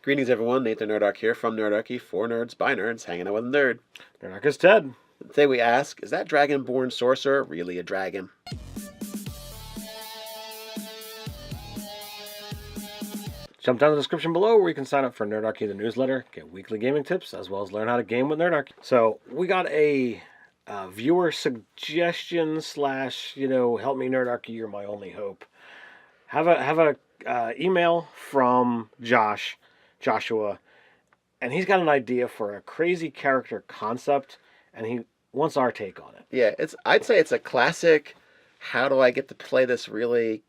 Greetings, everyone. Nathan Nerdarchy here from Nerdarchy, for nerds, by nerds, hanging out with a nerd. Nerdarchy's Ted. Today we ask, is that Dragonborn Sorcerer really a dragon? Jump down in the description below where you can sign up for Nerdarchy, the newsletter, get weekly gaming tips, as well as learn how to game with Nerdarchy. So we got a viewer suggestion slash, help me Nerdarchy, you're my only hope. Have a email from Joshua, and he's got an idea for a crazy character concept, and he wants our take on it. Yeah, I'd say it's a classic, how do I get to play this really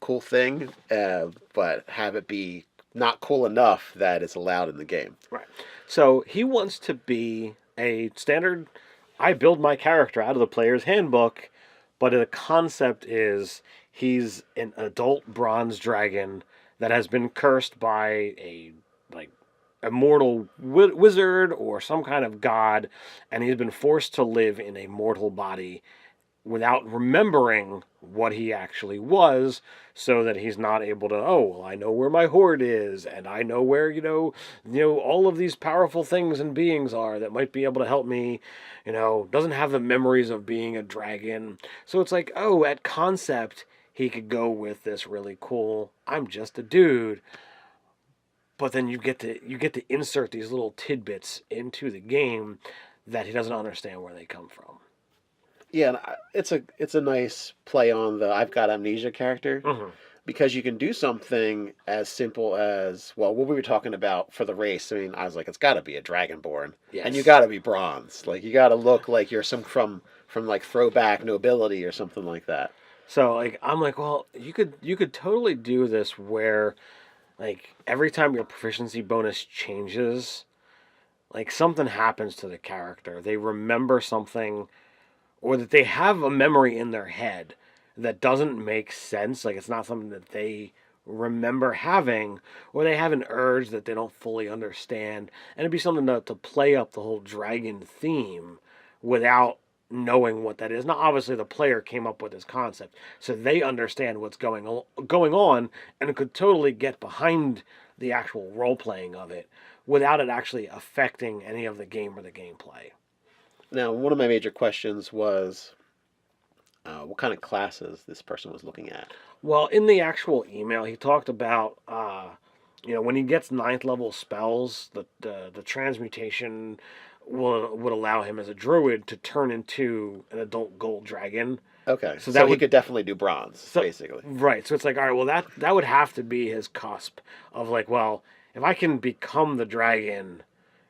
cool thing, but have it be not cool enough that it's allowed in the game. Right. So he wants to be a standard, I build my character out of the player's handbook, but the concept is he's an adult bronze dragon that has been cursed by a immortal wizard or some kind of god, and he's been forced to live in a mortal body without remembering what he actually was, so that he's not able to, I know where my hoard is, and I know where, all of these powerful things and beings are that might be able to help me, doesn't have the memories of being a dragon. So it's like, at concept, he could go with this really cool, I'm just a dude. But then you get to insert these little tidbits into the game that he doesn't understand where they come from. Yeah, it's a nice play on the I've got amnesia character, because you can do something as simple as, well, what we were talking about for the race. I mean, I was like, it's got to be a Dragonborn, yes. And you got to be bronze. Like, you got to look like you're from like throwback nobility or something like that. So I'm like, well, you could totally do this where, like, every time your proficiency bonus changes, like, something happens to the character. They remember something, or that they have a memory in their head that doesn't make sense. Like, it's not something that they remember having, or they have an urge that they don't fully understand. And it'd be something to play up the whole dragon theme without knowing what that is. Now, obviously, the player came up with this concept, so they understand what's going on, and could totally get behind the actual role-playing of it without it actually affecting any of the game or the gameplay. Now, one of my major questions was what kind of classes this person was looking at. Well, in the actual email, he talked about, when he gets 9th level spells, the transmutation would allow him as a druid to turn into an adult gold dragon. Okay, so he could definitely do bronze, basically. Right, so it's like, all right, well, that would have to be his cusp of, like, well, if I can become the dragon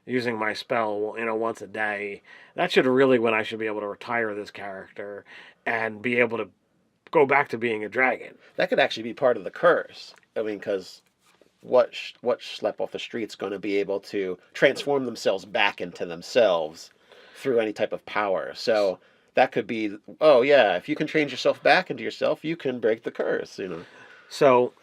using my spell, once a day, that should really when I should be able to retire this character and be able to go back to being a dragon. That could actually be part of the curse. I mean, because what schlep off the street's going to be able to transform themselves back into themselves through any type of power? So that could be, if you can change yourself back into yourself, you can break the curse, So,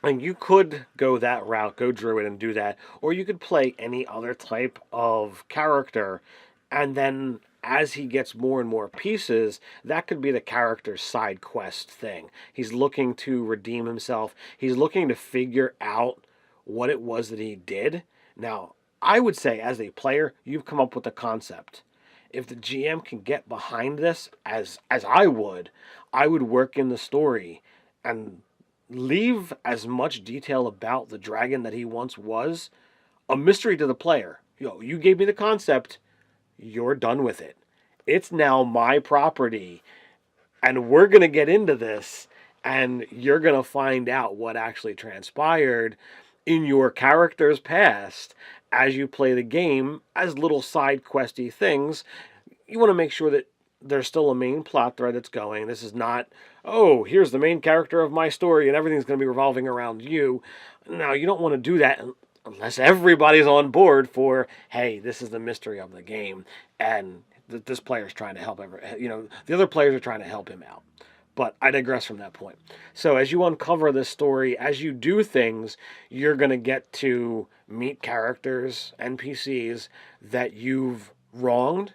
and you could go that route, go druid and do that, or you could play any other type of character, and then as he gets more and more pieces, that could be the character's side quest thing. He's looking to redeem himself. He's looking to figure out what it was that he did. Now, I would say as a player, you've come up with the concept. If the GM can get behind this, as I would work in the story and leave as much detail about the dragon that he once was a mystery to the player. You gave me the concept. You're done with it. It's now my property, and we're going to get into this, and you're going to find out what actually transpired in your character's past as you play the game as little side questy things. You want to make sure that there's still a main plot thread that's going. This is not, here's the main character of my story and everything's going to be revolving around you. Now, you don't want to do that unless everybody's on board for, hey, this is the mystery of the game, and this player's trying to help the other players are trying to help him out. But I digress from that point. So as you uncover this story, as you do things, you're going to get to meet characters, NPCs, that you've wronged,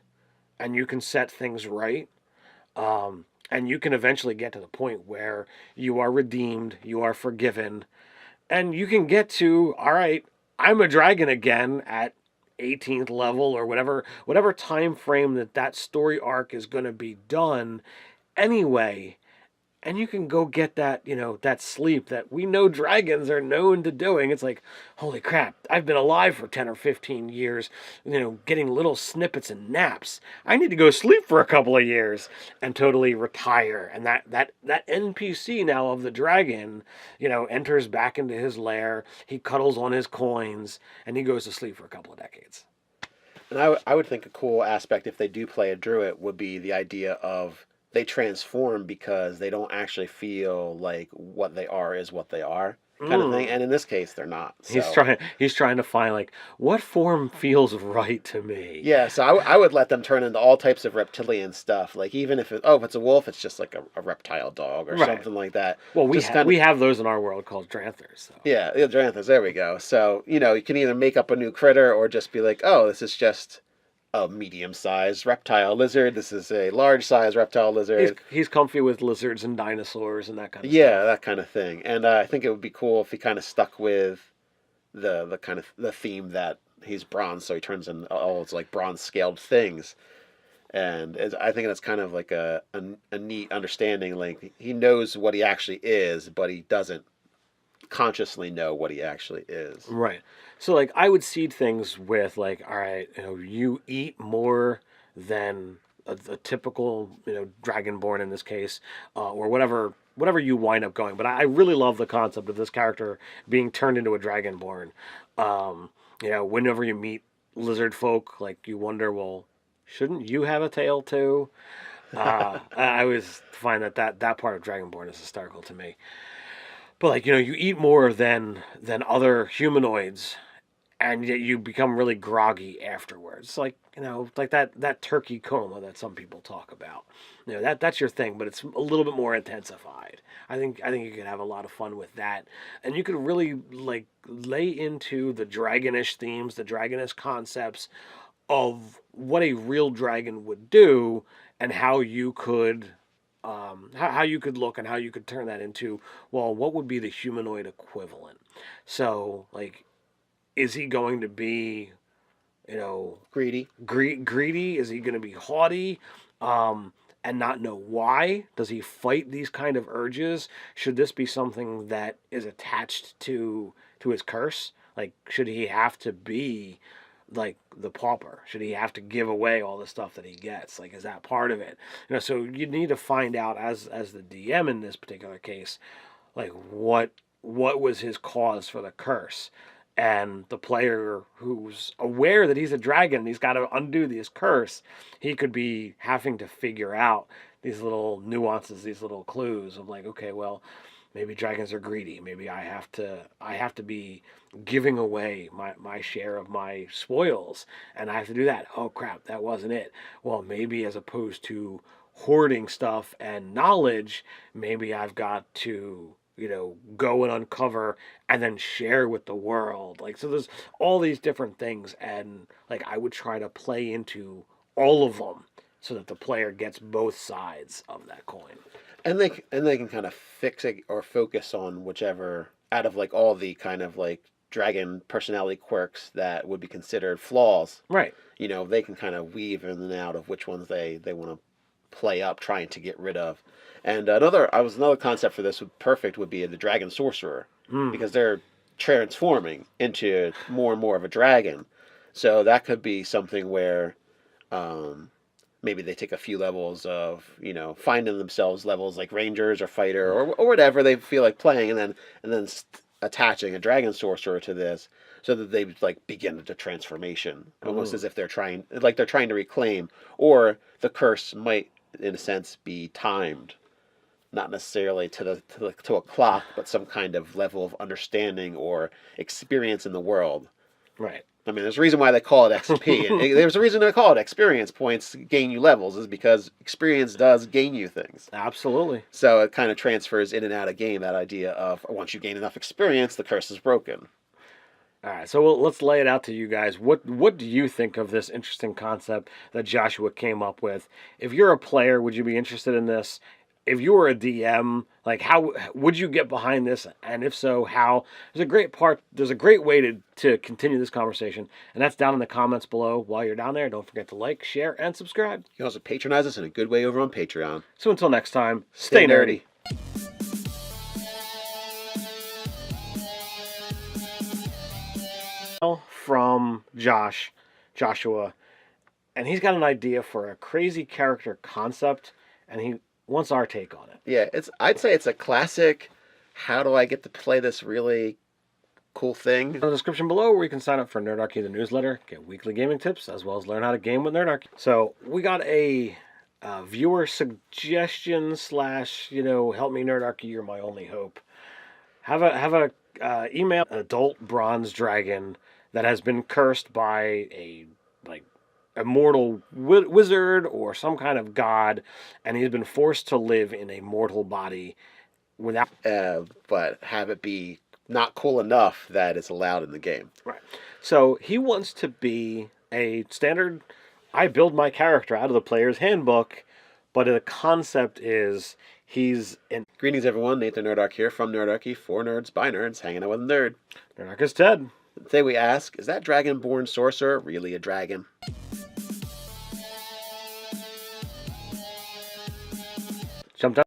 and you can set things right. And you can eventually get to the point where you are redeemed, you are forgiven, and you can get to, all right, I'm a dragon again at 18th level or whatever time frame that story arc is going to be done anyway. And you can go get that, that sleep that we know dragons are known to doing. It's like, holy crap, I've been alive for 10 or 15 years, getting little snippets and naps. I need to go sleep for a couple of years and totally retire. And that NPC now of the dragon, enters back into his lair. He cuddles on his coins and he goes to sleep for a couple of decades. And I would think a cool aspect if they do play a druid would be the idea of they transform because they don't actually feel like what they are is what they are, kind of thing. And in this case, they're not. So. He's trying to find like what form feels right to me. Yeah, so I would let them turn into all types of reptilian stuff. Like even if if it's a wolf, it's just like a reptile dog or something like that. Well, we have those in our world called Dranthers. So. Yeah, Dranthers. There we go. So you can either make up a new critter or just be like, oh, this is just a medium-sized reptile lizard. This is a large-sized reptile lizard. He's comfy with lizards and dinosaurs and that kind of stuff. Yeah, that kind of thing. And I think it would be cool if he kind of stuck with the kind of the theme that he's bronze, so he turns into all it's like bronze-scaled things. And I think that's kind of like a neat understanding. Like he knows what he actually is, but he doesn't consciously know what he actually is. Right. So like I would seed things with like, all right, you eat more than a typical, dragonborn in this case, or whatever you wind up going. But I really love the concept of this character being turned into a dragonborn. Whenever you meet lizard folk, like you wonder, well, shouldn't you have a tail too? I always find that part of Dragonborn is hysterical to me. But like you eat more than other humanoids, and yet you become really groggy afterwards. Like like that turkey coma that some people talk about. That's your thing, but it's a little bit more intensified. I think you could have a lot of fun with that, and you could really like lay into the dragonish themes, the dragonish concepts of what a real dragon would do, and how you could. How you could look and how you could turn that into, well, what would be the humanoid equivalent? So, like, is he going to be, Greedy? Greedy? Is he going to be haughty? And not know why? Does he fight these kind of urges? Should this be something that is attached to his curse? Like, should he have to be like the pauper? Should he have to give away all the stuff that he gets? Like, is that part of it? So you need to find out as the DM in this particular case, like what was his cause for the curse, and the player who's aware that he's a dragon, he's got to undo this curse. He could be having to figure out these little nuances, these little clues of like, okay, well, maybe dragons are greedy. Maybe I have to be giving away my share of my spoils, and I have to do that. Oh crap, that wasn't it. Well, maybe as opposed to hoarding stuff and knowledge, maybe I've got to go and uncover and then share with the world. Like, so there's all these different things, and like I would try to play into all of them so that the player gets both sides of that coin. And they can kind of fix it or focus on whichever out of like all the kind of like dragon personality quirks that would be considered flaws. Right. They can kind of weave in and out of which ones they want to play up, trying to get rid of. And another concept for this would be the Dragon Sorcerer, because they're transforming into more and more of a dragon. So that could be something where maybe they take a few levels of, finding themselves levels like rangers or fighter or whatever they feel like playing, and then attaching a dragon sorcerer to this, so that they like begin the transformation, almost as if they're trying to reclaim, or the curse might, in a sense, be timed, not necessarily to a clock, but some kind of level of understanding or experience in the world. Right. I mean, there's a reason why they call it XP. There's a reason they call it experience points gain you levels, is because experience does gain you things. Absolutely. So it kind of transfers in and out of game, that idea of once you gain enough experience, the curse is broken. All right, so let's lay it out to you guys. What do you think of this interesting concept that Joshua came up with? If you're a player, would you be interested in this? if you were a DM, like how would you get behind this, and if so, how? There's a great way to continue this conversation, and that's down in the comments below. While you're down there, don't forget to like, share, and subscribe. You can also patronize us in a good way over on Patreon. So until next time, stay nerdy. From Joshua, and he's got an idea for a crazy character concept, and he wants our take on it. Yeah, I'd say it's a classic. How do I get to play this really cool thing? In the description below, where you can sign up for Nerdarchy, the newsletter, get weekly gaming tips, as well as learn how to game with Nerdarchy. So we got a viewer suggestion / help me Nerdarchy, you're my only hope. Have a email an adult bronze dragon that has been cursed by a immortal wizard or some kind of god, and he's been forced to live in a mortal body without. But have it be not cool enough that it's allowed in the game. Right. So he wants to be a standard. I build my character out of the player's handbook, but the concept is he's in. Greetings, everyone. Nathan Nerdarchy here from Nerdarchy, for nerds, by nerds, hanging out with a nerd. Nerdarchy's Ted. Today we ask, is that Dragonborn Sorcerer really a dragon? Jumped